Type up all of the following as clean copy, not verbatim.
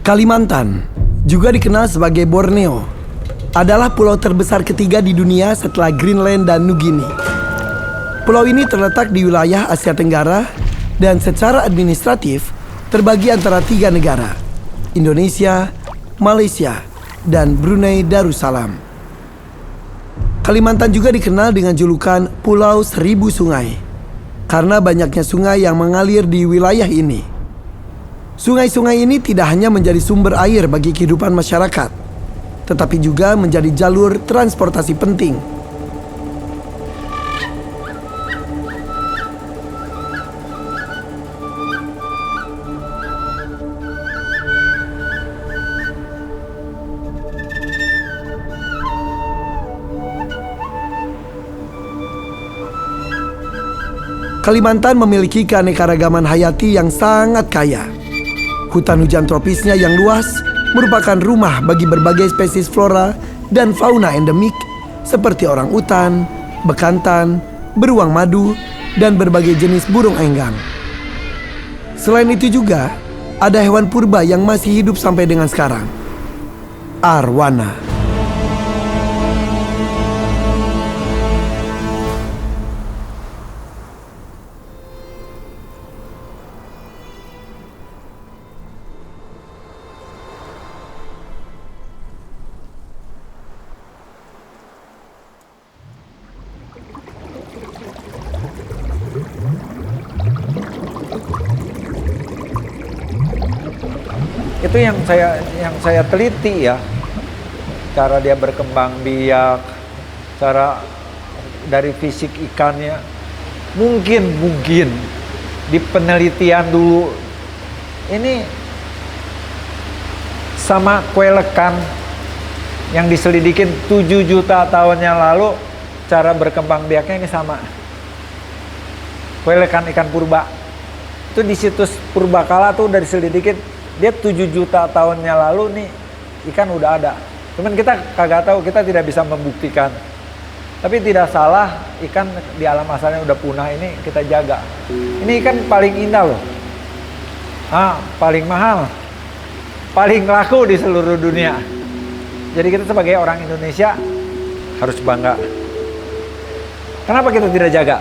Kalimantan, juga dikenal sebagai Borneo, adalah pulau terbesar ketiga di dunia setelah Greenland dan New Guinea. Pulau ini terletak di wilayah Asia Tenggara dan secara administratif terbagi antara 3 negara, Indonesia, Malaysia, dan Brunei Darussalam. Kalimantan juga dikenal dengan julukan Pulau Seribu Sungai, karena banyaknya sungai yang mengalir di wilayah ini. Sungai-sungai ini tidak hanya menjadi sumber air bagi kehidupan masyarakat, tetapi juga menjadi jalur transportasi penting. Kalimantan memiliki keanekaragaman hayati yang sangat kaya. Hutan hujan tropisnya yang luas merupakan rumah bagi berbagai spesies flora dan fauna endemik seperti orang utan, bekantan, beruang madu, dan berbagai jenis burung enggang. Selain itu juga, ada hewan purba yang masih hidup sampai dengan sekarang. Arwana. Itu yang saya teliti ya, cara dia berkembang biak, cara dari fisik ikannya, mungkin di penelitian dulu ini sama kuelekan yang diselidikin 7 juta tahunnya lalu, cara berkembang biaknya ini sama. Kuelekan ikan purba itu di situs Purbakala tuh udah diselidikin. Dia 7 juta tahunnya lalu nih ikan udah ada. Cuman kita kagak tahu, kita tidak bisa membuktikan. Tapi tidak salah, ikan di alam asalnya udah punah ini kita jaga. Ini ikan paling indah loh. Paling mahal. Paling laku di seluruh dunia. Jadi kita sebagai orang Indonesia harus bangga. Kenapa kita tidak jaga?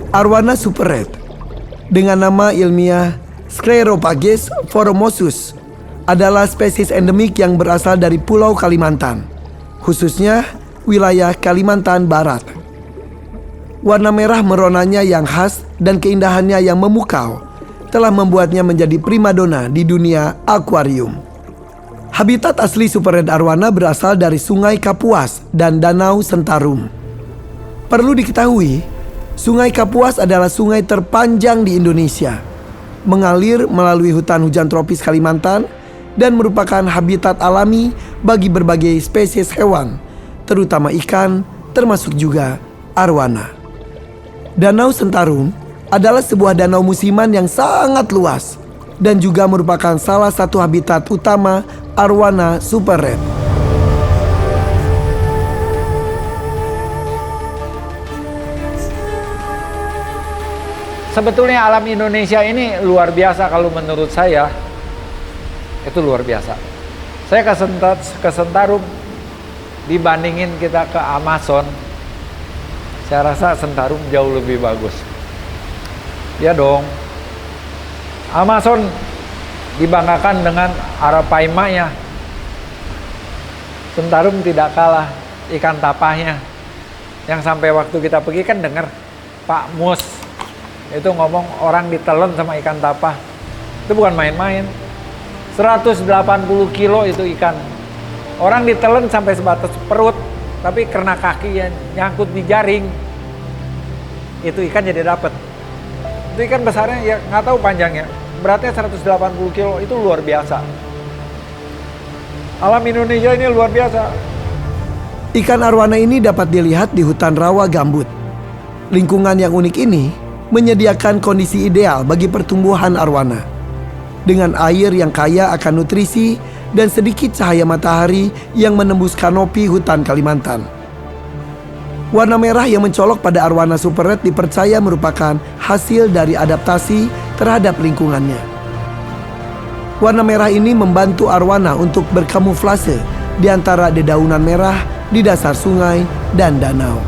Arwana super red dengan nama ilmiah Sclerophages formosus adalah spesies endemik yang berasal dari Pulau Kalimantan, khususnya wilayah Kalimantan Barat. Warna merah meronanya yang khas dan keindahannya yang memukau telah membuatnya menjadi primadona di dunia akuarium. Habitat asli super red arwana berasal dari Sungai Kapuas dan Danau Sentarum. Perlu diketahui, Sungai Kapuas adalah sungai terpanjang di Indonesia, mengalir melalui hutan hujan tropis Kalimantan dan merupakan habitat alami bagi berbagai spesies hewan, terutama ikan, termasuk juga arwana. Danau Sentarum adalah sebuah danau musiman yang sangat luas dan juga merupakan salah satu habitat utama arwana super red. Sebetulnya alam Indonesia ini luar biasa kalau menurut saya. Itu luar biasa. Saya ke Sentarum dibandingin kita ke Amazon. Saya rasa Sentarum jauh lebih bagus. Ya dong. Amazon dibanggakan dengan Arapaima-nya. Sentarum tidak kalah. ikan tapahnya. Yang sampai waktu kita pergi kan dengar Pak Mus itu ngomong orang ditelan sama ikan tapah. Itu bukan main-main. 180 kilo itu ikan. Orang ditelan sampai sebatas perut, tapi karena kaki yang nyangkut di jaring, itu ikan jadi dapat. Itu ikan besarnya ya nggak tahu panjangnya. Beratnya 180 kilo, itu luar biasa. Alam Indonesia ini luar biasa. Ikan arwana ini dapat dilihat di hutan rawa gambut. Lingkungan yang unik ini menyediakan kondisi ideal bagi pertumbuhan arwana. Dengan air yang kaya akan nutrisi dan sedikit cahaya matahari yang menembus kanopi hutan Kalimantan. Warna merah yang mencolok pada arwana super red dipercaya merupakan hasil dari adaptasi terhadap lingkungannya. Warna merah ini membantu arwana untuk berkamuflase di antara dedaunan merah di dasar sungai dan danau.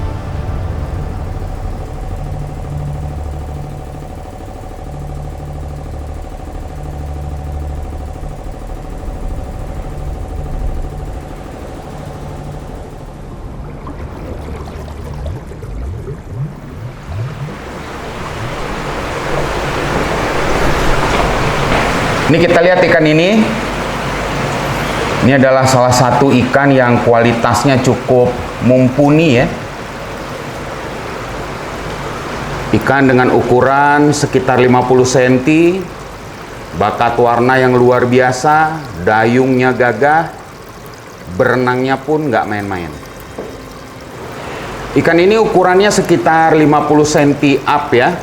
Ini kita lihat ikan ini. Ini adalah salah satu ikan yang kualitasnya cukup mumpuni ya. Ikan dengan ukuran sekitar 50 cm, bakat warna yang luar biasa, dayungnya gagah, berenangnya pun nggak main-main. Ikan ini ukurannya sekitar 50 cm up ya.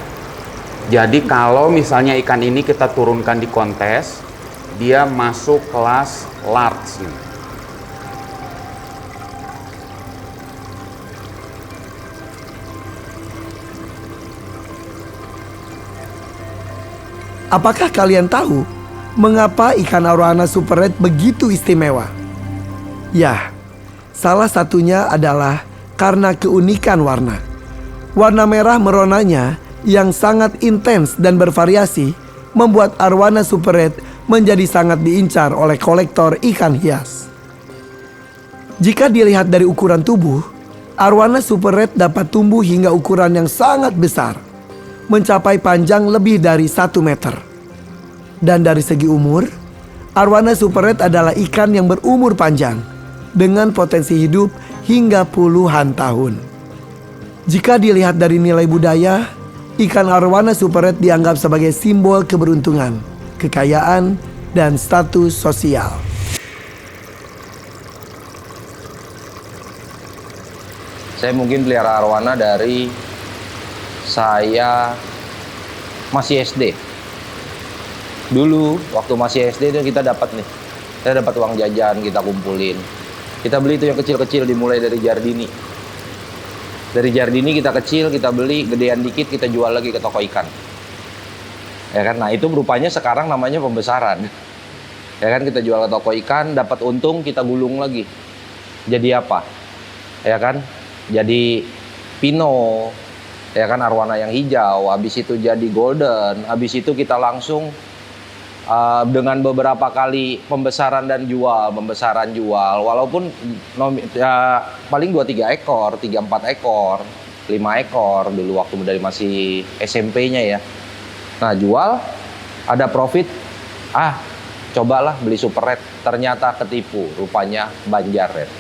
Jadi kalau misalnya ikan ini kita turunkan di kontes, dia masuk kelas large nih. Apakah kalian tahu mengapa ikan arwana super red begitu istimewa? Ya, salah satunya adalah karena keunikan warna. Warna merah meronanya yang sangat intens dan bervariasi membuat arwana super red menjadi sangat diincar oleh kolektor ikan hias. Jika dilihat dari ukuran tubuh, arwana super red dapat tumbuh hingga ukuran yang sangat besar, mencapai panjang lebih dari 1 meter. Dan dari segi umur, arwana super red adalah ikan yang berumur panjang dengan potensi hidup hingga puluhan tahun. Jika dilihat dari nilai budaya, ikan arwana super red dianggap sebagai simbol keberuntungan, kekayaan, dan status sosial. Saya mungkin pelihara arwana dari saya masih SD. Dulu waktu masih SD itu kita dapat nih, kita dapat uang jajan, kita kumpulin. Kita beli itu yang kecil-kecil, dimulai dari Jardini. Dari Jardini kita kecil, kita beli, gedean dikit kita jual lagi ke toko ikan. Ya kan, nah itu rupanya sekarang namanya pembesaran. Ya kan, kita jual ke toko ikan, dapat untung, kita gulung lagi. Jadi apa? Ya kan, jadi Pino, ya kan, arwana yang hijau, habis itu jadi golden, habis itu kita langsung dengan beberapa kali pembesaran dan jual, pembesaran jual, walaupun paling 2-3 ekor, 3-4 ekor, 5 ekor dulu waktu dari masih SMP-nya ya. Nah jual, ada profit, cobalah beli super red, ternyata ketipu, rupanya Banjar red.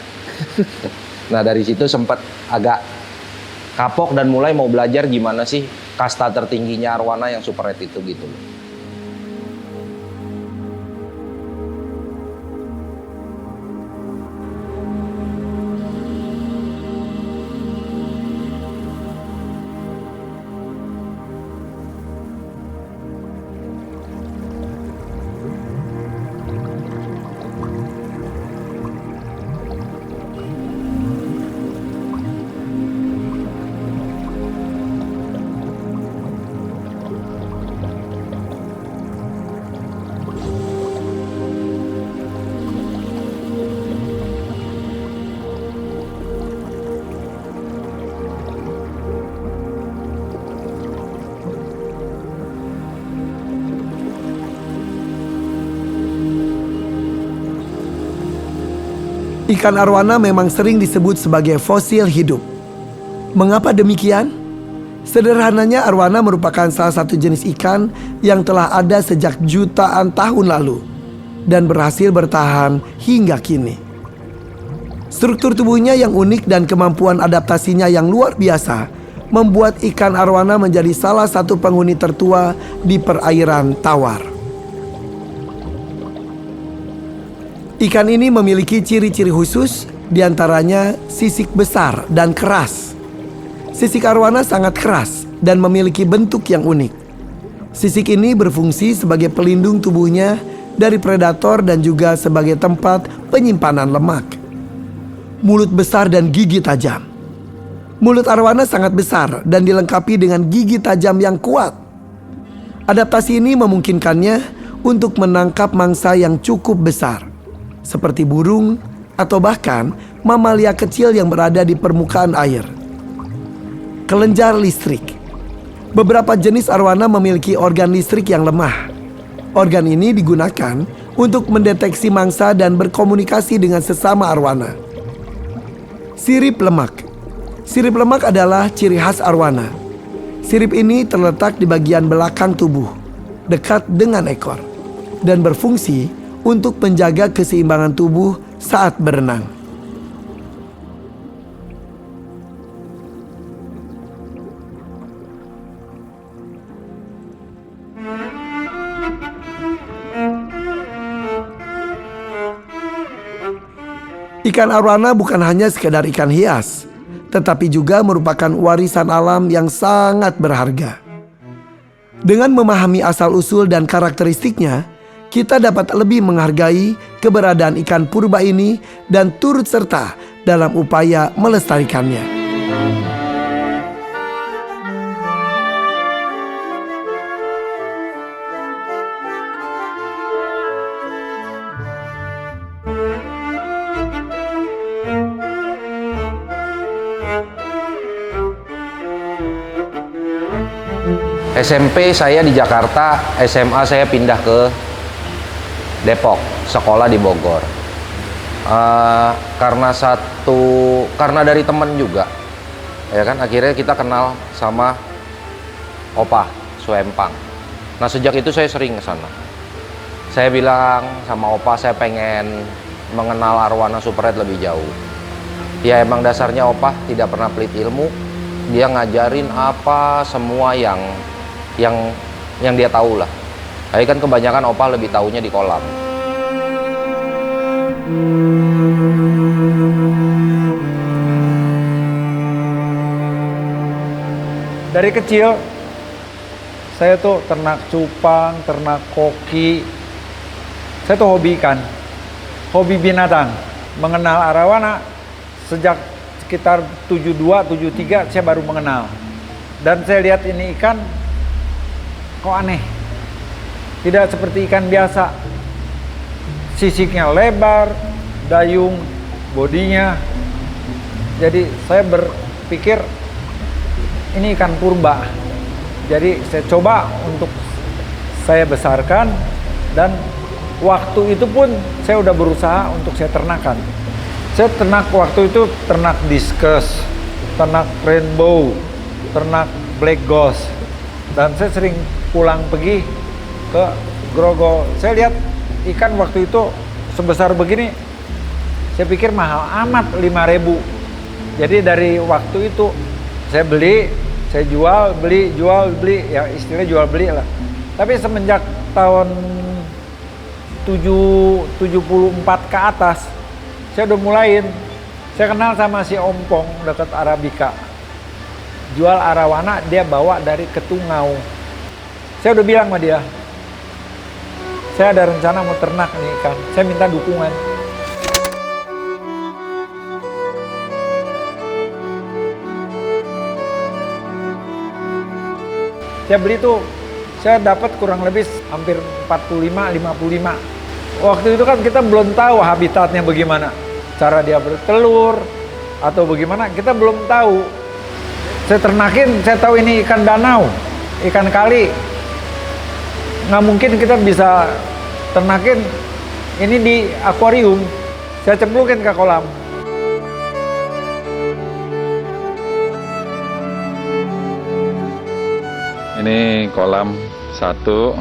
Nah dari situ sempat agak kapok dan mulai mau belajar gimana sih kasta tertingginya arwana yang super red itu gitu. Ikan arwana memang sering disebut sebagai fosil hidup. Mengapa demikian? Sederhananya, arwana merupakan salah satu jenis ikan yang telah ada sejak jutaan tahun lalu dan berhasil bertahan hingga kini. Struktur tubuhnya yang unik dan kemampuan adaptasinya yang luar biasa membuat ikan arwana menjadi salah satu penghuni tertua di perairan tawar. Ikan ini memiliki ciri-ciri khusus, diantaranya sisik besar dan keras. Sisik arwana sangat keras dan memiliki bentuk yang unik. Sisik ini berfungsi sebagai pelindung tubuhnya dari predator dan juga sebagai tempat penyimpanan lemak. Mulut besar dan gigi tajam. Mulut arwana sangat besar dan dilengkapi dengan gigi tajam yang kuat. Adaptasi ini memungkinkannya untuk menangkap mangsa yang cukup besar, seperti burung atau bahkan mamalia kecil yang berada di permukaan air. Kelenjar listrik. Beberapa jenis arwana memiliki organ listrik yang lemah. Organ ini digunakan untuk mendeteksi mangsa dan berkomunikasi dengan sesama arwana. Sirip lemak. Sirip lemak adalah ciri khas arwana. Sirip ini terletak di bagian belakang tubuh, dekat dengan ekor, dan berfungsi untuk menjaga keseimbangan tubuh saat berenang. Ikan arwana bukan hanya sekedar ikan hias, tetapi juga merupakan warisan alam yang sangat berharga. Dengan memahami asal-usul dan karakteristiknya, kita dapat lebih menghargai keberadaan ikan purba ini dan turut serta dalam upaya melestarikannya. SMP saya di Jakarta, SMA saya pindah ke Depok, sekolah di Bogor. Karena dari teman juga, ya kan, akhirnya kita kenal sama Opa Suempang. Nah sejak itu saya sering ke sana. Saya bilang sama Opa saya pengen mengenal arwana super red lebih jauh. Ya emang dasarnya Opa tidak pernah pelit ilmu. Dia ngajarin apa semua yang dia tahu lah. Tapi kan kebanyakan Opa lebih tahunya di kolam. Dari kecil saya tuh ternak cupang, ternak koki. Saya tuh hobi ikan, hobi binatang. Mengenal arwana sejak sekitar 72, 73 saya baru mengenal. Dan saya lihat ini ikan kok aneh. Tidak seperti ikan biasa. Sisiknya lebar, dayung, bodinya. Jadi saya berpikir ini ikan purba. Jadi saya coba untuk saya besarkan, dan waktu itu pun saya udah berusaha untuk saya ternakan. Saya ternak waktu itu ternak discus, ternak rainbow, ternak black ghost. Dan saya sering pulang pergi ke Grogol. Saya lihat ikan waktu itu sebesar begini. Saya pikir mahal amat, 5.000. Jadi dari waktu itu saya beli, saya jual, beli, jual, beli. Ya istilahnya jual beli lah. Tapi semenjak tahun 74 ke atas, saya udah mulain. Saya kenal sama si Ompong dekat Arabika. Jual arawana, dia bawa dari Ketungau. Saya udah bilang sama dia, saya ada rencana mau ternak nih ikan. Saya minta dukungan. Saya beli tuh, saya dapat kurang lebih hampir 45-55. Waktu itu kan kita belum tahu habitatnya bagaimana, cara dia bertelur atau bagaimana, kita belum tahu. Saya ternakin, saya tahu ini ikan danau, ikan kali. Nggak mungkin kita bisa ternakin ini di akuarium. Saya cemplungin ke kolam. Ini kolam 1,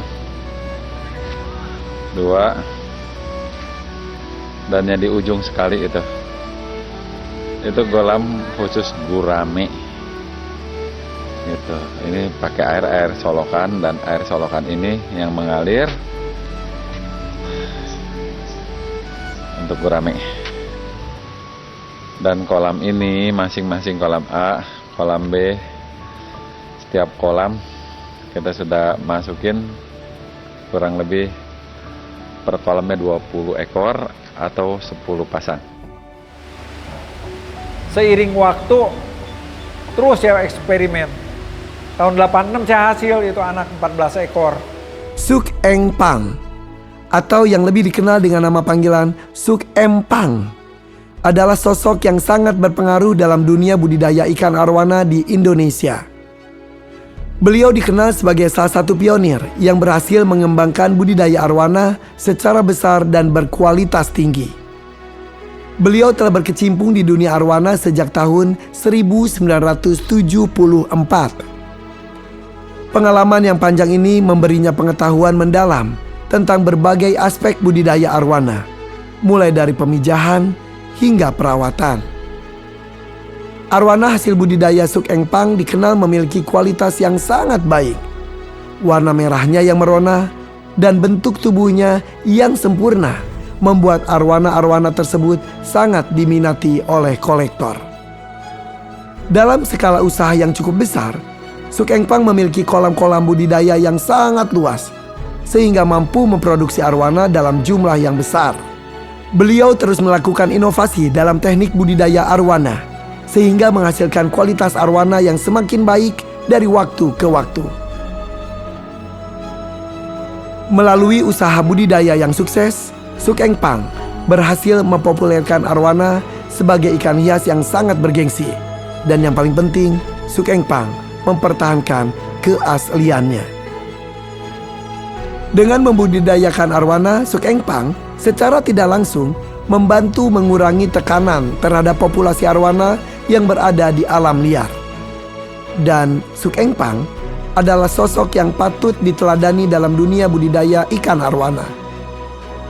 2, dan yang di ujung sekali itu kolam khusus gurame. Gitu. Ini pakai air solokan, dan air solokan ini yang mengalir untuk gurame. Dan kolam ini masing-masing kolam A, kolam B, setiap kolam kita sudah masukin kurang lebih per kolamnya 20 ekor atau 10 pasang. Seiring waktu terus saya eksperimen. Tahun 86 saya hasil itu anak 14 ekor. Suk Eng Pang, atau yang lebih dikenal dengan nama panggilan Suk Empang, adalah sosok yang sangat berpengaruh dalam dunia budidaya ikan arwana di Indonesia. Beliau dikenal sebagai salah satu pionir yang berhasil mengembangkan budidaya arwana secara besar dan berkualitas tinggi. Beliau telah berkecimpung di dunia arwana sejak tahun 1974. Pengalaman yang panjang ini memberinya pengetahuan mendalam tentang berbagai aspek budidaya arwana, mulai dari pemijahan hingga perawatan. Arwana hasil budidaya Suk Eng Pang dikenal memiliki kualitas yang sangat baik. Warna merahnya yang merona dan bentuk tubuhnya yang sempurna membuat arwana-arwana tersebut sangat diminati oleh kolektor. Dalam skala usaha yang cukup besar, Suk Eng Pang memiliki kolam-kolam budidaya yang sangat luas, sehingga mampu memproduksi arwana dalam jumlah yang besar. Beliau terus melakukan inovasi dalam teknik budidaya arwana, sehingga menghasilkan kualitas arwana yang semakin baik dari waktu ke waktu. Melalui usaha budidaya yang sukses, Suk Eng Pang berhasil mempopulerkan arwana sebagai ikan hias yang sangat bergengsi. Dan yang paling penting, Suk Eng Pang mempertahankan keasliannya. Dengan membudidayakan arwana, Suk Eng Pang secara tidak langsung membantu mengurangi tekanan terhadap populasi arwana yang berada di alam liar. Dan Suk Eng Pang adalah sosok yang patut diteladani dalam dunia budidaya ikan arwana.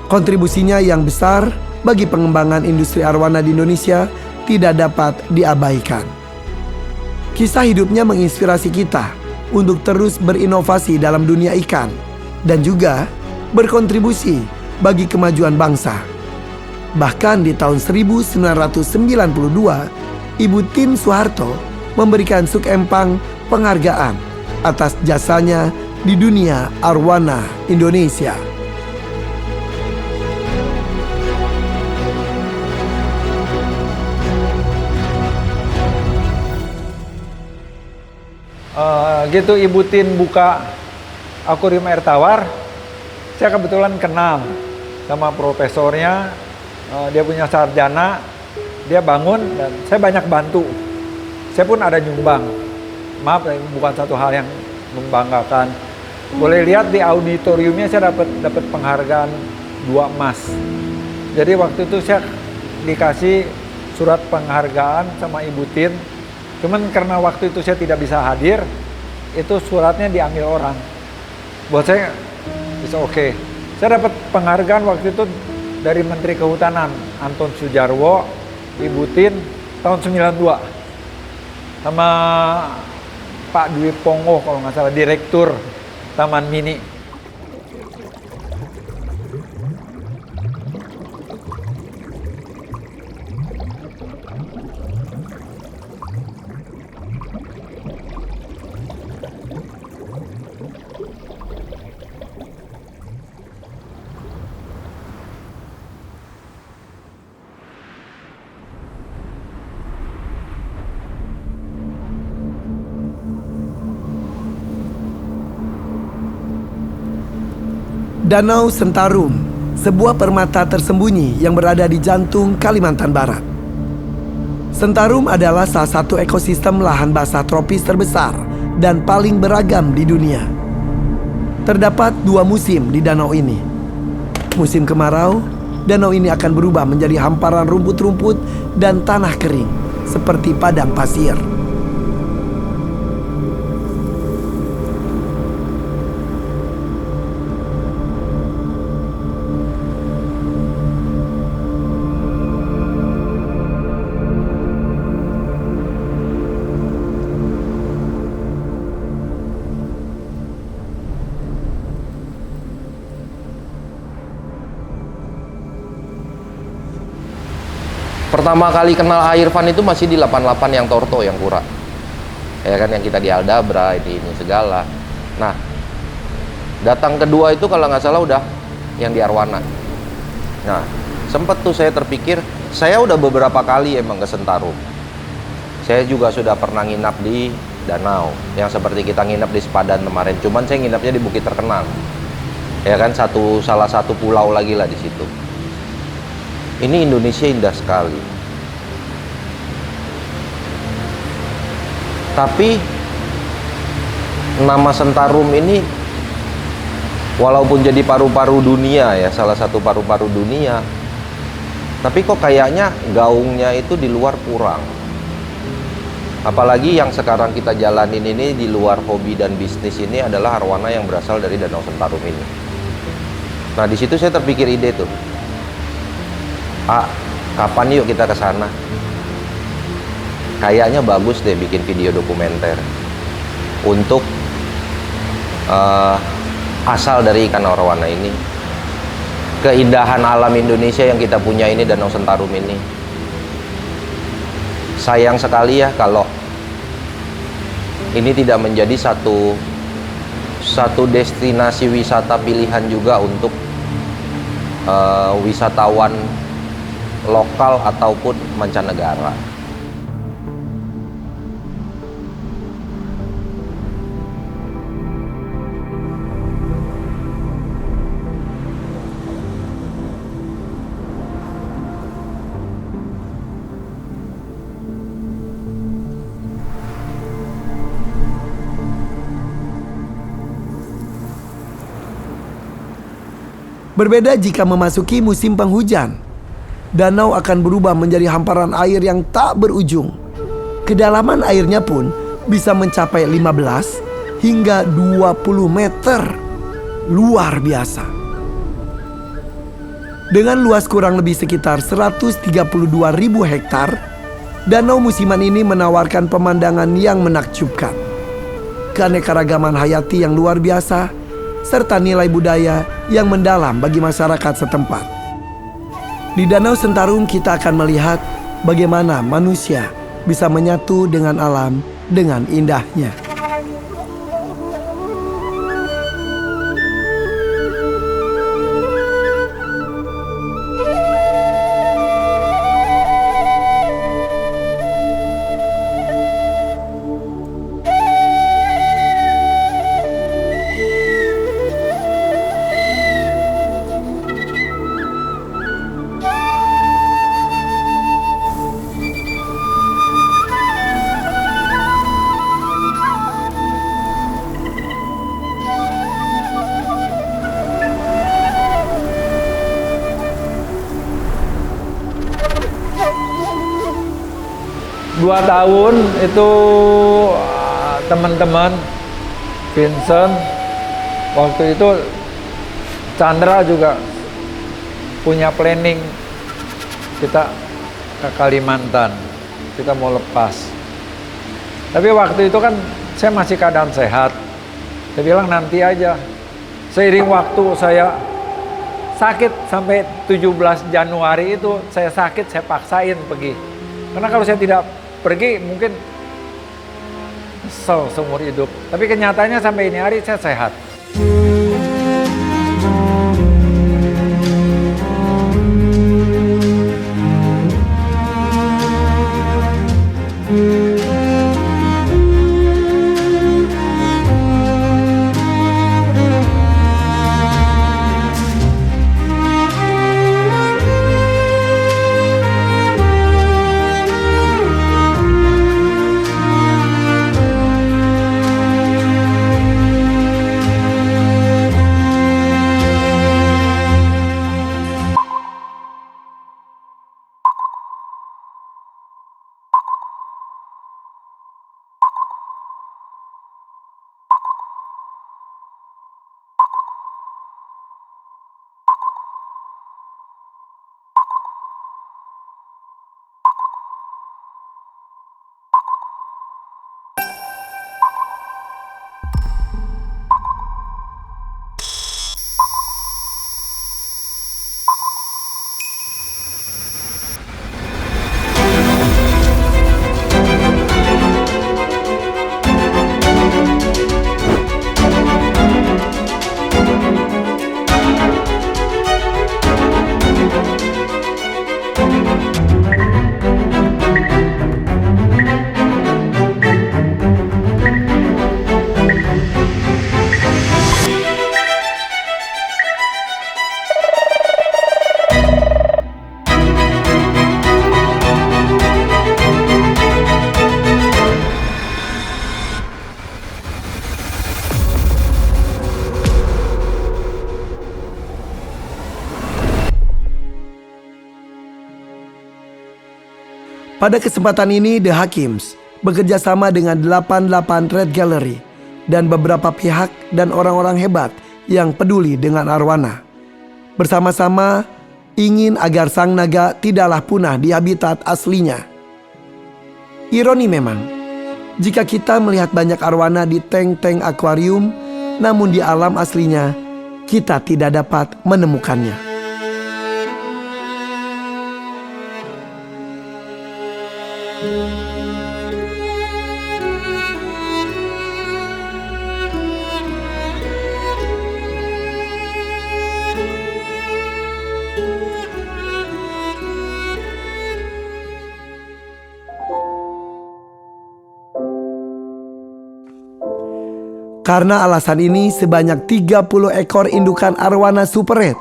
Kontribusinya yang besar bagi pengembangan industri arwana di Indonesia tidak dapat diabaikan. Kisah hidupnya menginspirasi kita untuk terus berinovasi dalam dunia ikan dan juga berkontribusi bagi kemajuan bangsa. Bahkan di tahun 1992, Ibu Tien Soeharto memberikan Suk Eng Pang penghargaan atas jasanya di dunia arwana Indonesia. Gitu Ibu Tien buka akuarium air tawar, saya kebetulan kenal sama profesornya, dia punya sarjana, dia bangun dan saya banyak bantu. Saya pun ada nyumbang. Maaf, bukan satu hal yang membanggakan. Boleh lihat di auditoriumnya saya dapat penghargaan 2 emas. Jadi waktu itu saya dikasih surat penghargaan sama Ibu Tien. Cuman karena waktu itu saya tidak bisa hadir, itu suratnya diambil orang. Buat saya bisa oke. Saya dapat penghargaan waktu itu dari Menteri Kehutanan Anton Sujarwo, Ibu Tien tahun 92, sama Pak Dwi Pongo kalau nggak salah, Direktur Taman Mini. Danau Sentarum, sebuah permata tersembunyi yang berada di jantung Kalimantan Barat. Sentarum adalah salah satu ekosistem lahan basah tropis terbesar dan paling beragam di dunia. Terdapat 2 musim di danau ini, musim kemarau danau ini akan berubah menjadi hamparan rumput-rumput dan tanah kering, seperti padang pasir. Pertama kali kenal air Van itu masih di 88 yang Torto yang Kura. Ya kan, yang kita di Aldabra ini segala. Nah, datang kedua itu kalau nggak salah udah yang di Arwana. Nah, sempet tuh saya terpikir, saya udah beberapa kali emang ke Sentarum. Saya juga sudah pernah nginap di danau, yang seperti kita nginap di Sepadan kemarin. Cuman saya nginapnya di Bukit Terkenal. Ya kan, salah satu pulau lagi lah di situ. Ini Indonesia indah sekali. Tapi nama Sentarum ini walaupun jadi paru-paru dunia ya, salah satu paru-paru dunia, tapi kok kayaknya gaungnya itu di luar kurang. Apalagi yang sekarang kita jalanin ini di luar hobi dan bisnis ini adalah arwana yang berasal dari Danau Sentarum ini. Nah, di situ saya terpikir ide tuh. Kapan yuk kita ke sana? Kayaknya bagus deh bikin video dokumenter untuk asal dari ikan arwana ini, keindahan alam Indonesia yang kita punya ini, Danau Sentarum ini. Sayang sekali ya kalau ini tidak menjadi satu destinasi wisata pilihan juga untuk wisatawan lokal ataupun mancanegara. Berbeda jika memasuki musim penghujan. Danau akan berubah menjadi hamparan air yang tak berujung. Kedalaman airnya pun bisa mencapai 15 hingga 20 meter. Luar biasa. Dengan luas kurang lebih sekitar 132.000 hektar, danau musiman ini menawarkan pemandangan yang menakjubkan. Keanekaragaman hayati yang luar biasa, serta nilai budaya yang mendalam bagi masyarakat setempat. Di Danau Sentarum kita akan melihat bagaimana manusia bisa menyatu dengan alam dengan indahnya. Dua tahun itu teman-teman Vincent, waktu itu Chandra juga punya planning kita ke Kalimantan, kita mau lepas. Tapi waktu itu kan saya masih keadaan sehat, saya bilang nanti aja. Seiring waktu saya sakit sampai 17 Januari itu saya sakit, saya paksain pergi. Karena kalau saya tidak pergi mungkin nyesel seumur hidup. Tapi kenyataannya sampai ini hari saya sehat. Pada kesempatan ini The Hakims bekerja sama dengan 88 Red Gallery dan beberapa pihak dan orang-orang hebat yang peduli dengan arwana. Bersama-sama ingin agar sang naga tidaklah punah di habitat aslinya. Ironi memang, jika kita melihat banyak arwana di tank-tank akuarium, namun di alam aslinya kita tidak dapat menemukannya. Karena alasan ini, sebanyak 30 ekor indukan arwana super red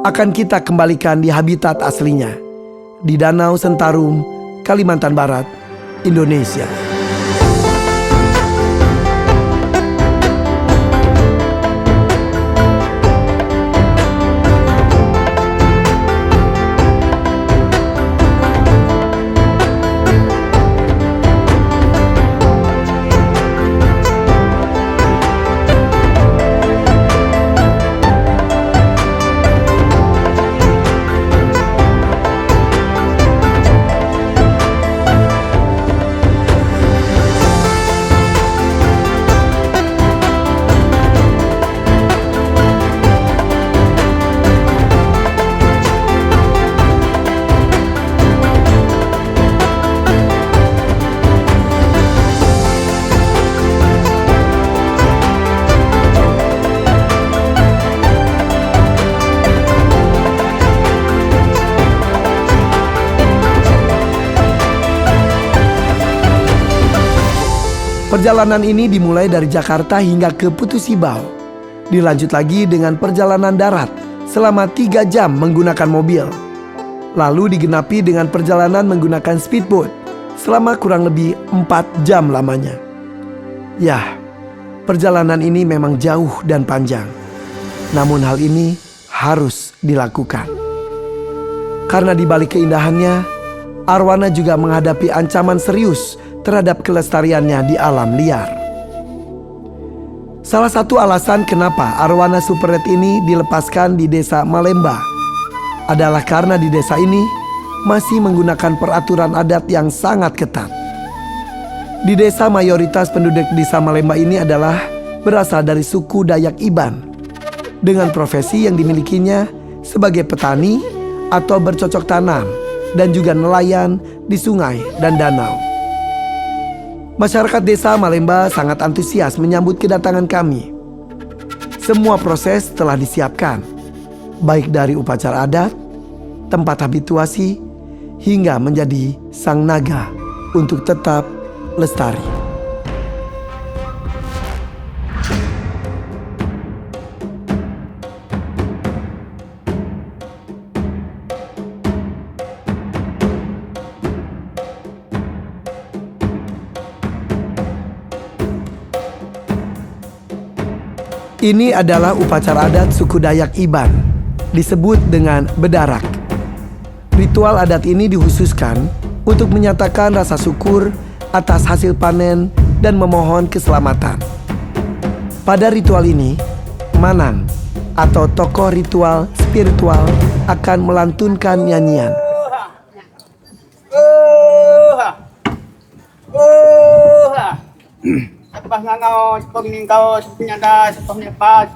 akan kita kembalikan di habitat aslinya, di Danau Sentarum, Kalimantan Barat, Indonesia. Perjalanan ini dimulai dari Jakarta hingga ke Putu Sibau. Dilanjut lagi dengan perjalanan darat selama 3 jam menggunakan mobil. Lalu digenapi dengan perjalanan menggunakan speedboat selama kurang lebih 4 jam lamanya. Yah, perjalanan ini memang jauh dan panjang. Namun hal ini harus dilakukan. Karena di balik keindahannya, arwana juga menghadapi ancaman serius terhadap kelestariannya di alam liar. Salah satu alasan kenapa arwana super red ini dilepaskan di desa Malemba adalah karena di desa ini masih menggunakan peraturan adat yang sangat ketat. Di desa, mayoritas penduduk desa Malemba ini adalah berasal dari suku Dayak Iban, dengan profesi yang dimilikinya sebagai petani atau bercocok tanam dan juga nelayan di sungai dan danau. Masyarakat desa Malemba sangat antusias menyambut kedatangan kami. Semua proses telah disiapkan, baik dari upacara adat, tempat habituasi, hingga menjadi sang naga untuk tetap lestari. Ini adalah upacara adat suku Dayak Iban, disebut dengan bedarak. Ritual adat ini dikhususkan untuk menyatakan rasa syukur atas hasil panen dan memohon keselamatan. Pada ritual ini, Manan atau tokoh ritual spiritual akan melantunkan nyanyian. Pas ngangau, sepong ningkau, sepong nyanda, sepong nyepat,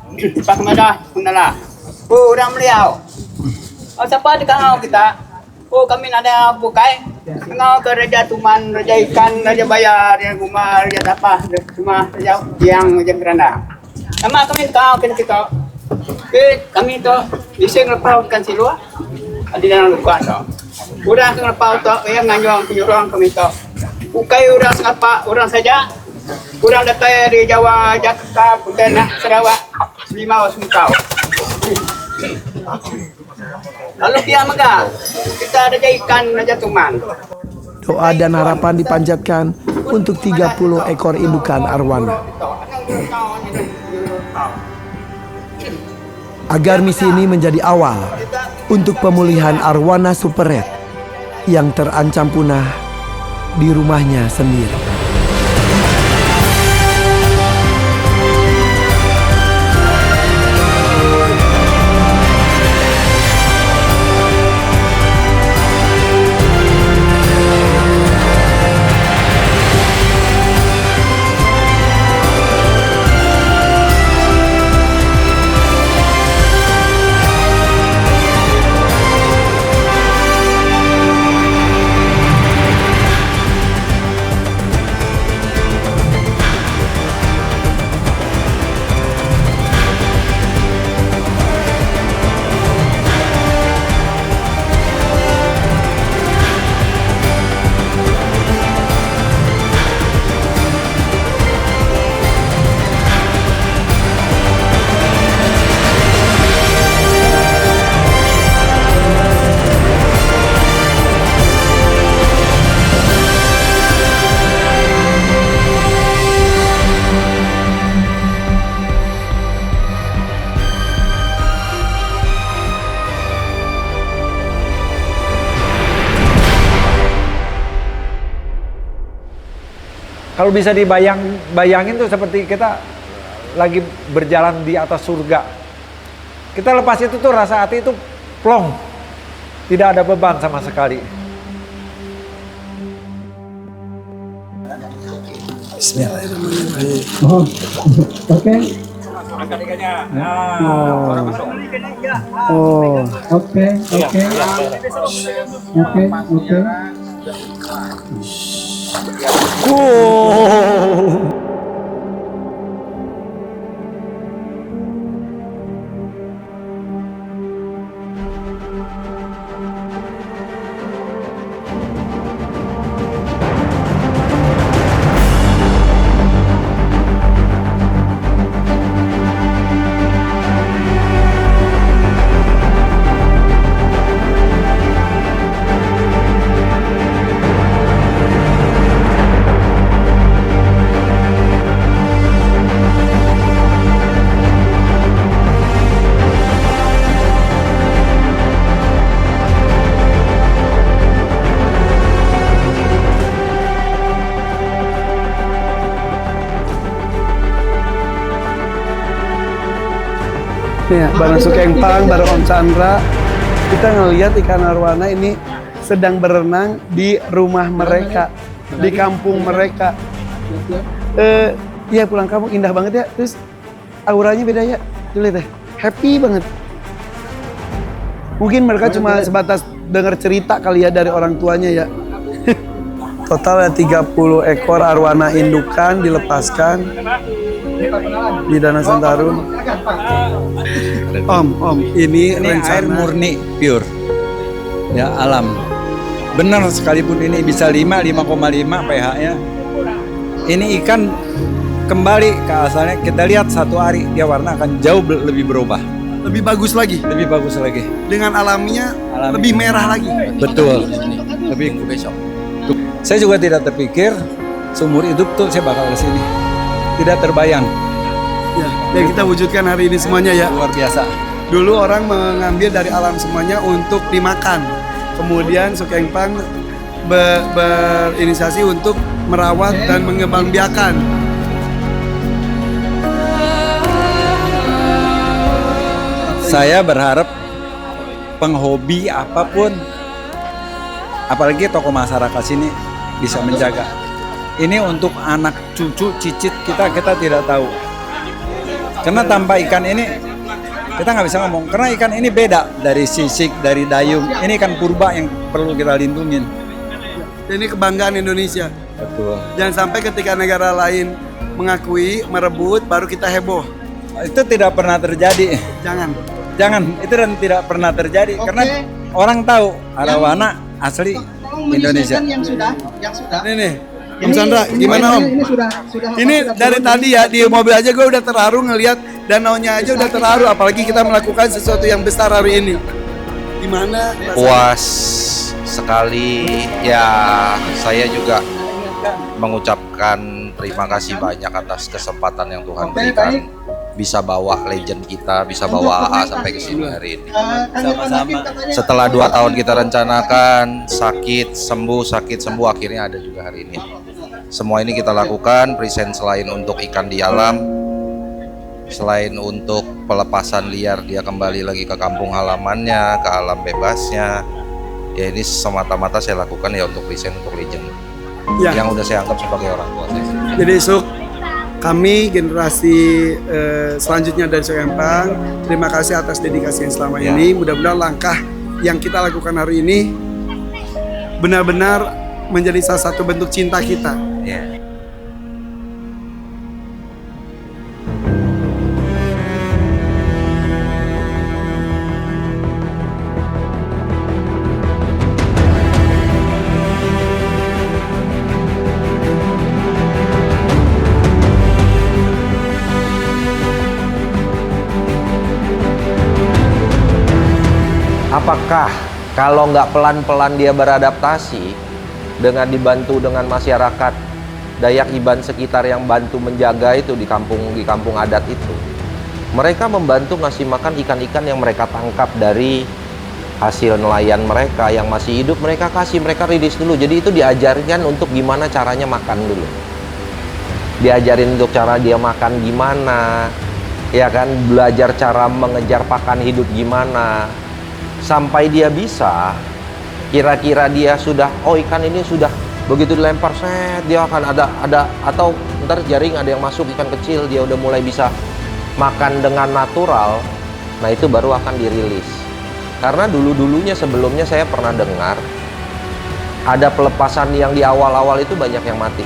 pas madah, kunala. Orang beliau. Siapa di kangau kita? Kami ada bukai. Ngau ke Raja Tuman, Raja Ikan, Raja Bayar, Raja Gumar, Raja Tapah, semua Raja yang Geranda. Sama kami kangau kita. Kami itu bisa ngelapautkan silua. Di dalam luka itu. Udah ngelapaut itu, yang nganjong penyuruhan kami itu. Bukai orang ngapa, orang saja. Kurang datang dari Jawa, Jakarta, Pontianak, Sarawak, Limau, Sumkau. Lalu dia megah, kita Raja Ikan, Raja Tuman. Doa dan harapan dipanjatkan untuk 30 ekor indukan arwana. Agar misi ini menjadi awal untuk pemulihan arwana super red yang terancam punah di rumahnya sendiri. Kalau bisa bayangin tuh seperti kita lagi berjalan di atas surga. Kita lepas itu tuh rasa hati itu plong. Tidak ada beban sama sekali. Bismillahirrahmanirrahim. Oke. Oke. Nih, bareng Sukengpang, bareng Om Chandra, kita ngelihat ikan arwana ini sedang berenang di rumah mereka, di kampung mereka. Iya, pulang kampung indah banget ya. Terus auranya beda ya, dilihat deh, happy banget. Mungkin mereka cuma sebatas dengar cerita kali ya dari orang tuanya ya. Total ada 30 ekor arwana indukan dilepaskan di Danau Sentarung. Om, ini air murni pure, ya alam. Benar sekalipun ini bisa 5,5 pH-nya. Ini ikan kembali ke asalnya. Kita lihat satu hari dia warna akan jauh lebih berubah. Lebih bagus lagi. Lebih bagus lagi. Dengan alaminya lebih merah lagi. Betul. Lebih besok. Saya juga tidak terpikir seumur hidup tuh saya bakal ke sini. Tidak terbayang. Ya, yang kita wujudkan hari ini semuanya ya. Luar biasa. Dulu orang mengambil dari alam semuanya untuk dimakan. Kemudian Sukengpang berinisiasi untuk merawat dan mengembangbiakan. Saya berharap penghobi apapun, apalagi tokoh masyarakat sini bisa menjaga. Ini untuk anak cucu cicit kita tidak tahu. Karena tanpa ikan ini kita nggak bisa ngomong. Karena ikan ini beda dari sisik, dari dayung. Ini ikan purba yang perlu kita lindungin. Ini kebanggaan Indonesia. Betul. Jangan sampai ketika negara lain mengakui, merebut, baru kita heboh. Itu tidak pernah terjadi. Jangan, itu dan tidak pernah terjadi. Karena orang tahu arwana asli Indonesia. Yang sudah. Ini Om Chandra, gimana Om? Ini dari tadi ya di mobil aja gue udah terharu ngelihat danaunya aja udah terharu, apalagi kita melakukan sesuatu yang besar hari ini. Gimana? Puas sekali ya. Saya juga mengucapkan terima kasih banyak atas kesempatan yang Tuhan berikan bisa bawa legend kita, bisa bawa AA sampai ke sini hari ini. Sama-sama. Setelah 2 tahun kita rencanakan, sakit sembuh, akhirnya ada juga hari ini. Semua ini kita lakukan, present selain untuk ikan di alam, selain untuk pelepasan liar dia kembali lagi ke kampung halamannya, ke alam bebasnya. Ya ini semata-mata saya lakukan ya untuk present, untuk legend. Ya. Yang udah saya anggap sebagai orang tua saya. Jadi Suk, kami generasi selanjutnya dari Suk Empang, terima kasih atas dedikasi yang selama Ya. ini. Mudah-mudahan langkah yang kita lakukan hari ini benar-benar menjadi salah satu bentuk cinta kita. Ya. Apakah kalau nggak pelan-pelan dia beradaptasi dengan dibantu dengan masyarakat Dayak Iban sekitar yang bantu menjaga itu di kampung adat itu, mereka membantu ngasih makan ikan-ikan yang mereka tangkap dari hasil nelayan mereka yang masih hidup, mereka kasih, mereka rilis dulu. Jadi itu diajarkan untuk gimana caranya makan dulu, diajarin untuk cara dia makan gimana, ya kan, belajar cara mengejar pakan hidup gimana. Sampai dia bisa, kira-kira dia sudah, oh ikan ini sudah begitu dilempar, set, dia akan ada atau ntar jaring ada yang masuk ikan kecil, dia udah mulai bisa makan dengan natural. Nah itu baru akan dirilis. Karena dulunya sebelumnya saya pernah dengar ada pelepasan yang di awal-awal itu banyak yang mati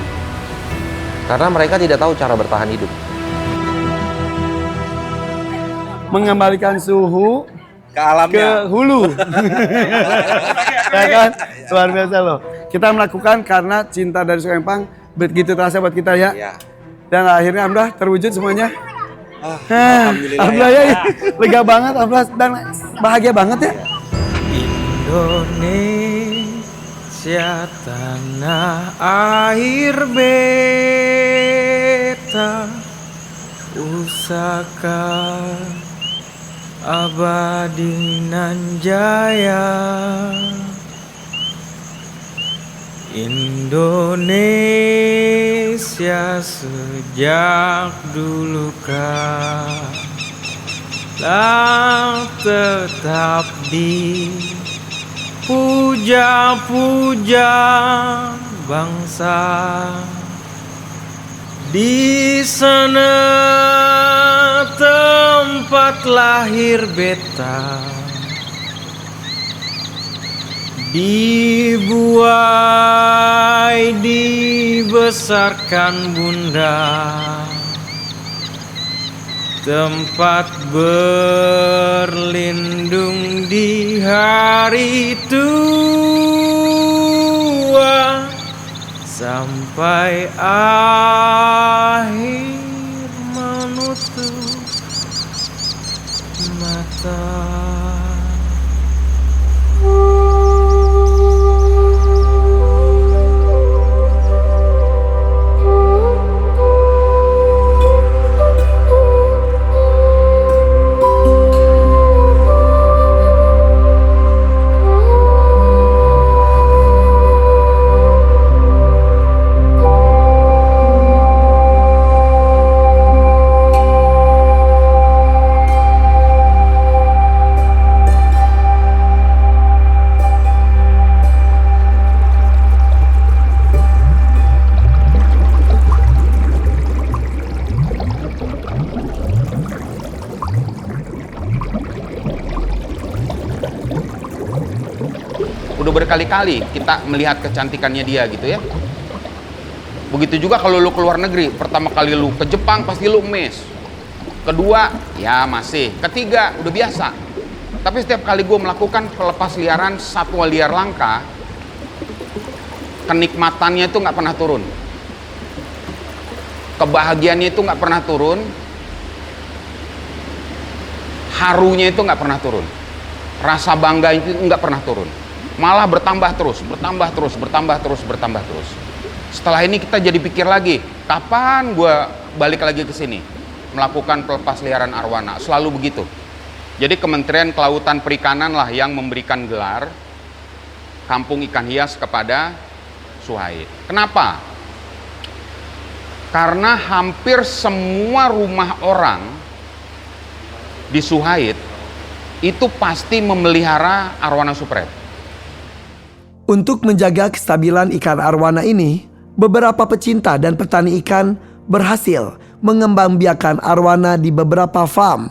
karena mereka tidak tahu cara bertahan hidup. Mengembalikan suhu Ke alamnya. ke hulu. Ya kan? Luar biasa loh. Kita melakukan karena cinta dari Suk Empang begitu terasa buat kita ya. Iya. Dan akhirnya alhamdulillah terwujud semuanya. Alhamdulillah ya. Lega banget, alhamdulillah, dan bahagia banget ya. Indonesia tanah air beta, Pusaka abadi nan jaya. Indonesia sejak dulu kala tetap dipuja-puja bangsa. Di sana tempat lahir beta, dibuai dibesarkan bunda, tempat berlindung di hari tua sampai akhir menutup mata. Udah berkali-kali kita melihat kecantikannya dia gitu ya. Begitu juga kalau lu keluar negeri, pertama kali lu ke Jepang pasti lu emes. Kedua, ya masih. Ketiga, udah biasa. Tapi setiap kali gue melakukan pelepas liaran satwa liar langka, kenikmatannya itu nggak pernah turun. Kebahagiaannya itu nggak pernah turun. Harunya itu nggak pernah turun. Rasa bangga itu nggak pernah turun. Malah bertambah terus, bertambah terus, bertambah terus, bertambah terus. Setelah ini kita jadi pikir lagi, kapan gue balik lagi ke sini? melakukan pelepasliaran arwana, selalu begitu. Jadi Kementerian Kelautan Perikanan lah yang memberikan gelar Kampung Ikan Hias kepada Suhaid. Kenapa? Karena hampir semua rumah orang di Suhaid itu pasti memelihara arwana super red. Untuk menjaga kestabilan ikan arwana ini, beberapa pecinta dan petani ikan berhasil mengembangbiakan arwana di beberapa farm.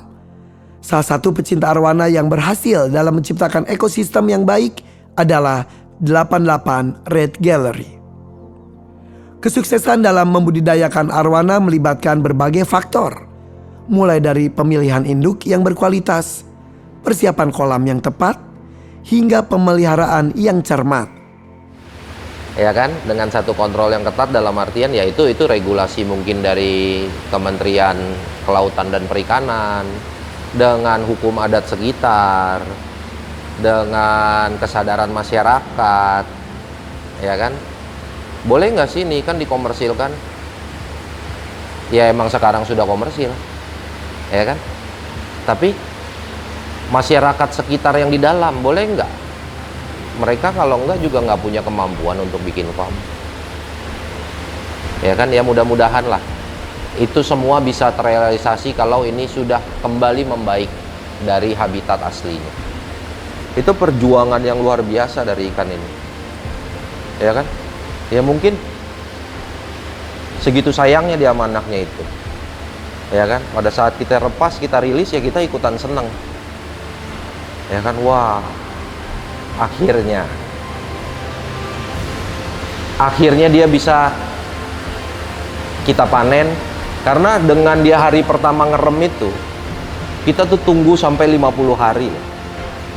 Salah satu pecinta arwana yang berhasil dalam menciptakan ekosistem yang baik adalah 88 Red Gallery. Kesuksesan dalam membudidayakan arwana melibatkan berbagai faktor, mulai dari pemilihan induk yang berkualitas, persiapan kolam yang tepat, hingga pemeliharaan yang cermat. Ya kan, dengan satu kontrol yang ketat dalam artian yaitu itu regulasi mungkin dari Kementerian Kelautan dan Perikanan, dengan hukum adat sekitar, dengan kesadaran masyarakat, ya kan. Boleh nggak sih ini kan dikomersilkan? Ya emang sekarang sudah komersil, ya kan. Tapi masyarakat sekitar yang di dalam boleh nggak? Mereka kalau enggak juga nggak punya kemampuan untuk bikin farm, ya kan. Ya mudah-mudahan lah itu semua bisa terrealisasi kalau ini sudah kembali membaik dari habitat aslinya. Itu perjuangan yang luar biasa dari ikan ini, ya kan. Ya mungkin segitu sayangnya dia sama anaknya itu, ya kan. Pada saat kita lepas, kita rilis, ya kita ikutan seneng, ya kan. Wah, akhirnya dia bisa kita panen. Karena dengan dia hari pertama ngerem itu, kita tuh tunggu sampai 50 hari.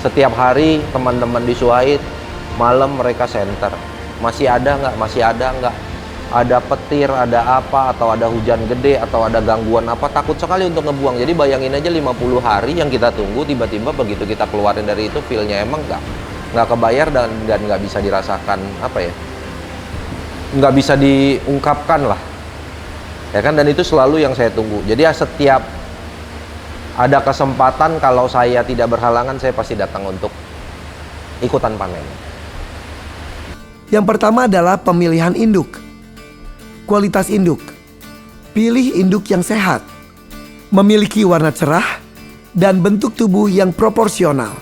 Setiap hari teman-teman di Suhaid malam mereka center, masih ada nggak, ada petir, ada apa, atau ada hujan gede, atau ada gangguan apa, takut sekali untuk ngebuang. Jadi bayangin aja 50 hari yang kita tunggu, tiba-tiba begitu kita keluarin dari itu, feel-nya emang nggak kebayar dan nggak bisa dirasakan, apa ya, nggak bisa diungkapkan lah, ya kan. Dan itu selalu yang saya tunggu. Jadi setiap ada kesempatan, kalau saya tidak berhalangan, saya pasti datang untuk ikutan panen. Yang pertama adalah pemilihan induk. Kualitas induk. Pilih induk yang sehat, memiliki warna cerah, dan bentuk tubuh yang proporsional.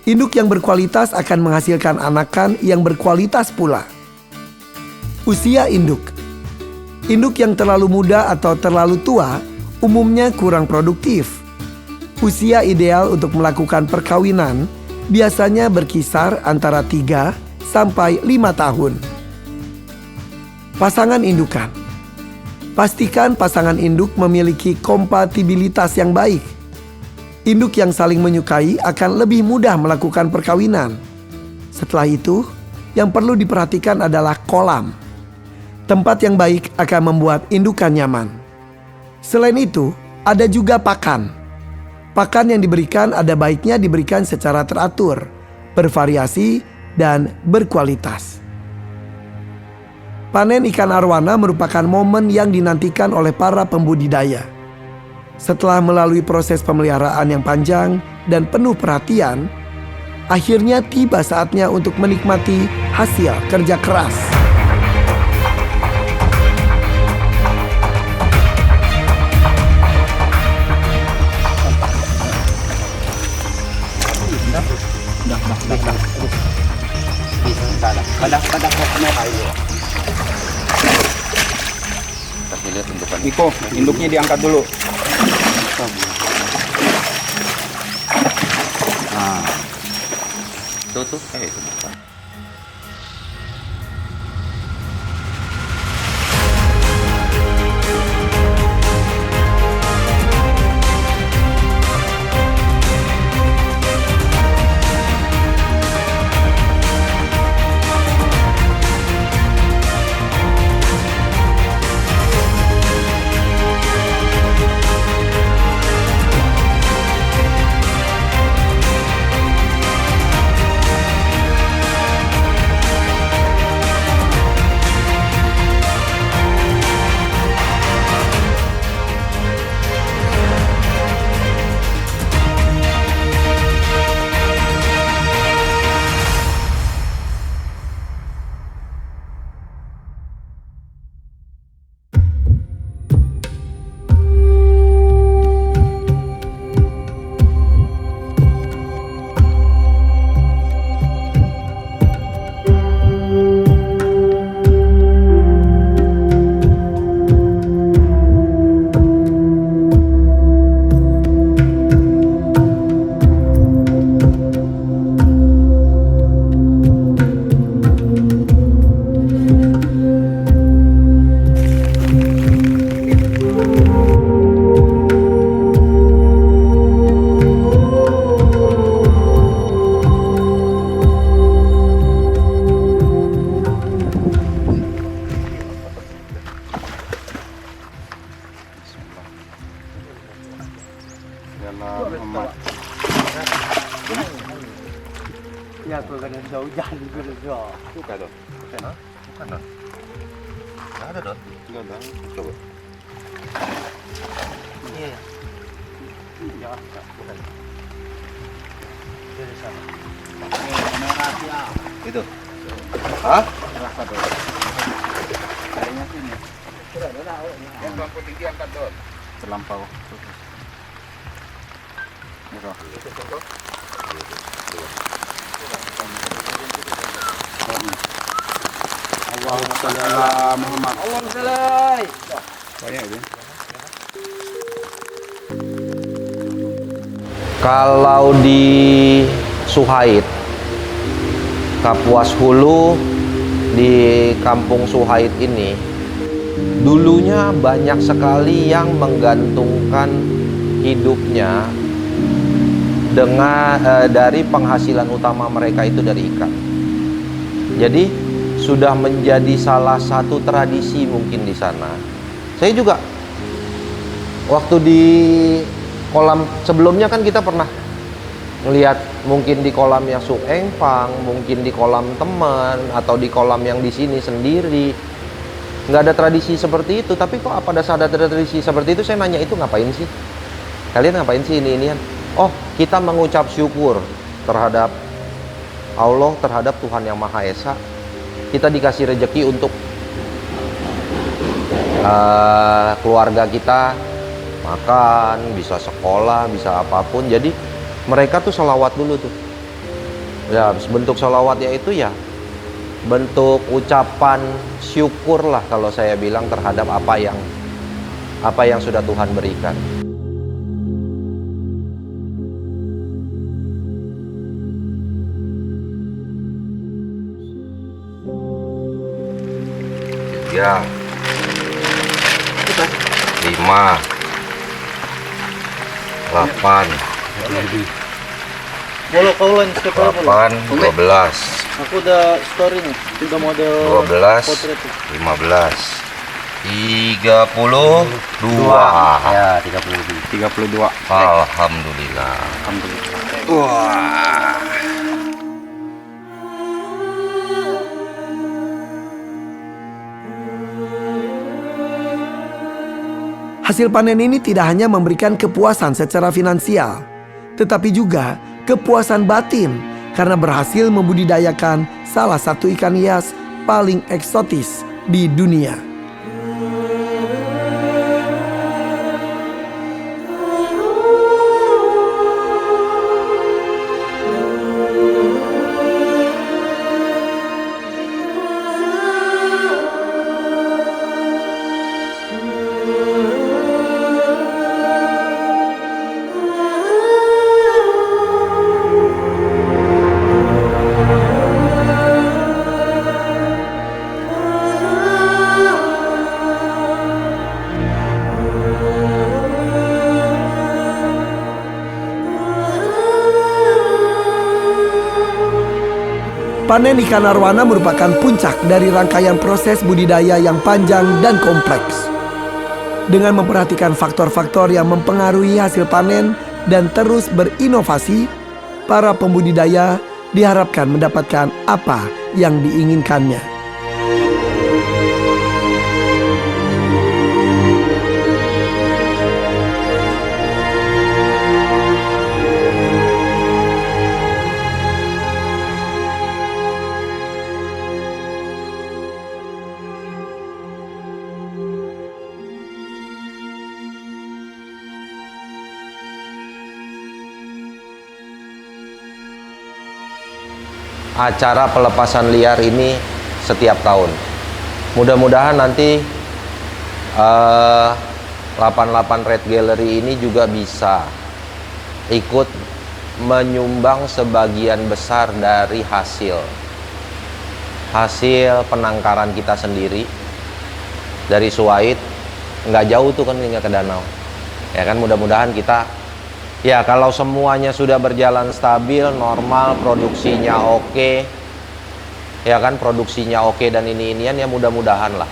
Induk yang berkualitas akan menghasilkan anakan yang berkualitas pula. Usia induk. Induk yang terlalu muda atau terlalu tua umumnya kurang produktif. Usia ideal untuk melakukan perkawinan biasanya berkisar antara 3 sampai 5 tahun. Pasangan indukan. Pastikan pasangan induk memiliki kompatibilitas yang baik. Induk yang saling menyukai akan lebih mudah melakukan perkawinan. Setelah itu, yang perlu diperhatikan adalah kolam. Tempat yang baik akan membuat indukan nyaman. Selain itu, ada juga pakan. Pakan yang diberikan ada baiknya diberikan secara teratur, bervariasi, dan berkualitas. Panen ikan arwana merupakan momen yang dinantikan oleh para pembudidaya. Setelah melalui proses pemeliharaan yang panjang dan penuh perhatian, akhirnya tiba saatnya untuk menikmati hasil kerja keras. Kasih lihat indukan. Niko, induknya diangkat dulu. Nah, tuh, itu bukan. Dot. Hah? Bukan, Dot. Nggak ada, Dot. Nggak ada. Coba. Iya, ya. Ya, bukan. Itu di sana. Itu. Hah? Kayaknya sini. Yang lampu tinggi angkat Dot. Terlampau. Allahumma shalli ala Muhammad. Allahumma shalli. Banyak itu. Kalau di Suhait, Kapuas Hulu, di kampung Suhait ini, dulunya banyak sekali yang menggantungkan hidupnya dengan dari penghasilan utama mereka itu dari ikan. Jadi sudah menjadi salah satu tradisi mungkin di sana. Saya juga waktu di kolam sebelumnya kan kita pernah melihat mungkin di kolamnya Suk Engpang, mungkin di kolam teman atau di kolam yang di sini sendiri. Nggak ada tradisi seperti itu, tapi kok pada saat ada tradisi seperti itu saya nanya itu ngapain sih? Kalian ngapain sih ini-inian? Oh, kita mengucap syukur terhadap Allah, terhadap Tuhan Yang Maha Esa. Kita dikasih rezeki untuk keluarga kita makan, bisa sekolah, bisa apapun. Jadi mereka tuh sholawat dulu tuh. Ya, bentuk sholawatnya itu ya bentuk ucapan syukur lah kalau saya bilang terhadap apa yang sudah Tuhan berikan. Ya. 5 8 Boleh kaulan sekali 8 12 Aku udah story nih, udah model 12 potret. 15 32 Ya, 32. Alhamdulillah. Hasil panen ini tidak hanya memberikan kepuasan secara finansial, tetapi juga kepuasan batin karena berhasil membudidayakan salah satu ikan hias paling eksotis di dunia. Panen ikan arwana merupakan puncak dari rangkaian proses budidaya yang panjang dan kompleks. Dengan memperhatikan faktor-faktor yang mempengaruhi hasil panen dan terus berinovasi, para pembudidaya diharapkan mendapatkan apa yang diinginkannya. Acara pelepasan liar ini setiap tahun. Mudah-mudahan nanti 88 Red Gallery ini juga bisa ikut menyumbang sebagian besar dari hasil penangkaran kita sendiri dari Suhait. Nggak jauh tuh kan hingga ke danau. Ya kan, mudah-mudahan kita, ya kalau semuanya sudah berjalan stabil, normal, produksinya oke, ya kan, produksinya oke dan ini-inian, ya mudah-mudahan lah.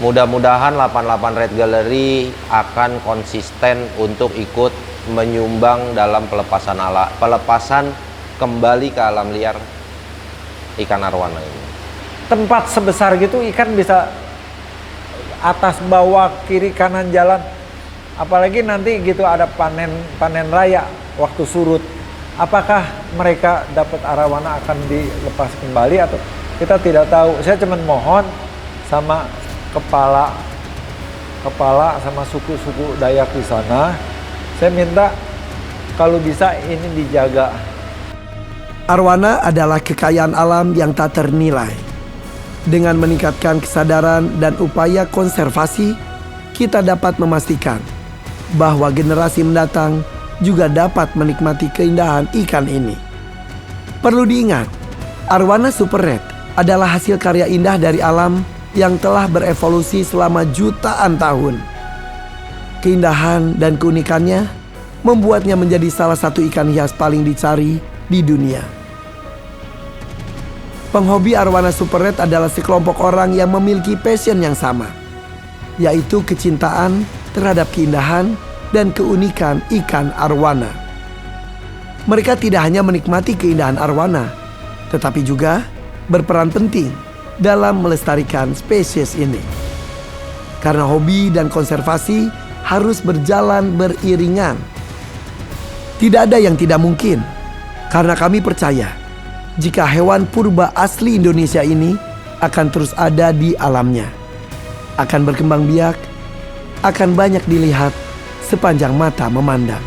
Mudah-mudahan 88 Red Gallery akan konsisten untuk ikut menyumbang dalam pelepasan kembali ke alam liar ikan arwana ini. tempat sebesar gitu ikan bisa atas bawah kiri kanan jalan. Apalagi nanti gitu ada panen raya waktu surut. Apakah mereka dapat arowana akan dilepas kembali atau kita tidak tahu. Saya cuma mohon sama kepala sama suku-suku Dayak di sana. Saya minta kalau bisa ini dijaga. Arowana adalah kekayaan alam yang tak ternilai. Dengan meningkatkan kesadaran dan upaya konservasi, kita dapat memastikan bahwa generasi mendatang juga dapat menikmati keindahan ikan ini. Perlu diingat, arowana super red adalah hasil karya indah dari alam yang telah berevolusi selama jutaan tahun. Keindahan dan keunikannya membuatnya menjadi salah satu ikan hias paling dicari di dunia. Penghobi arowana super red adalah sekelompok orang yang memiliki passion yang sama, yaitu kecintaan terhadap keindahan dan keunikan ikan arowana. Mereka tidak hanya menikmati keindahan arowana, tetapi juga berperan penting dalam melestarikan spesies ini. Karena hobi dan konservasi harus berjalan beriringan. Tidak ada yang tidak mungkin, karena kami percaya jika hewan purba asli Indonesia ini akan terus ada di alamnya, akan berkembang biak, akan banyak dilihat sepanjang mata memandang.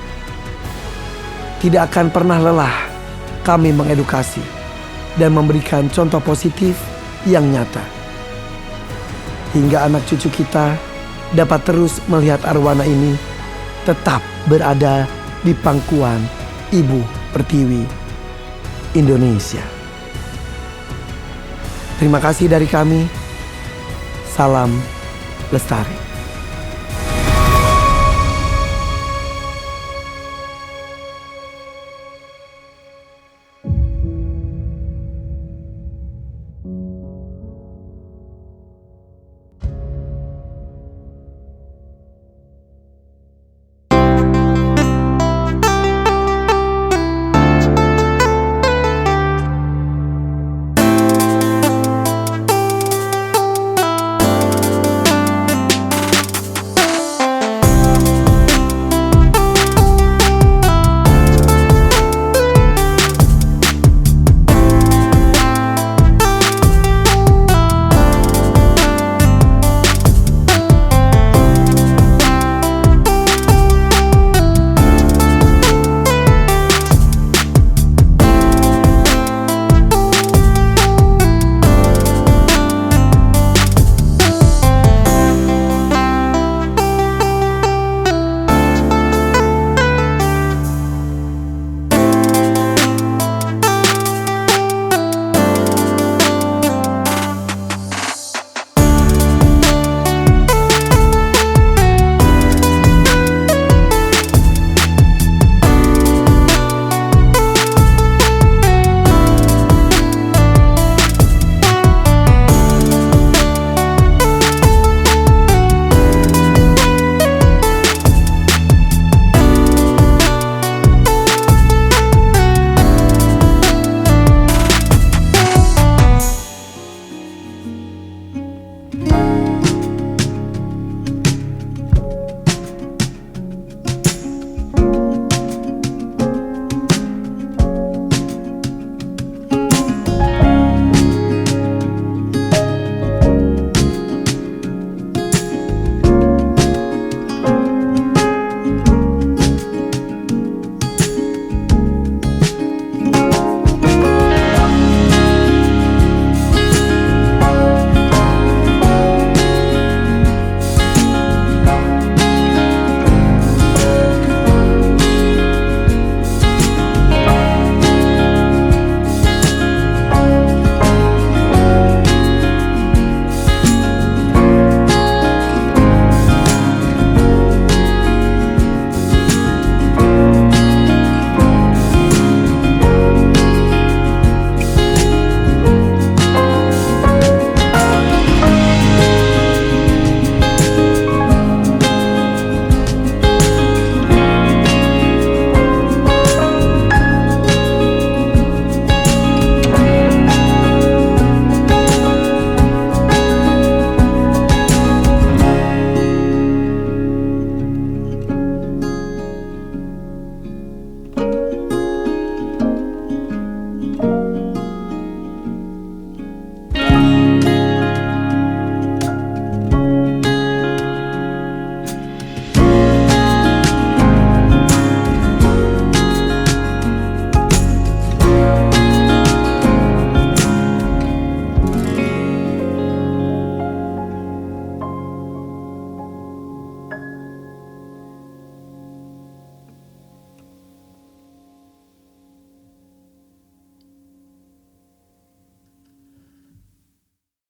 Tidak akan pernah lelah kami mengedukasi dan memberikan contoh positif yang nyata, hingga anak cucu kita dapat terus melihat arowana ini tetap berada di pangkuan Ibu Pertiwi Indonesia. Terima kasih dari kami. Salam lestari.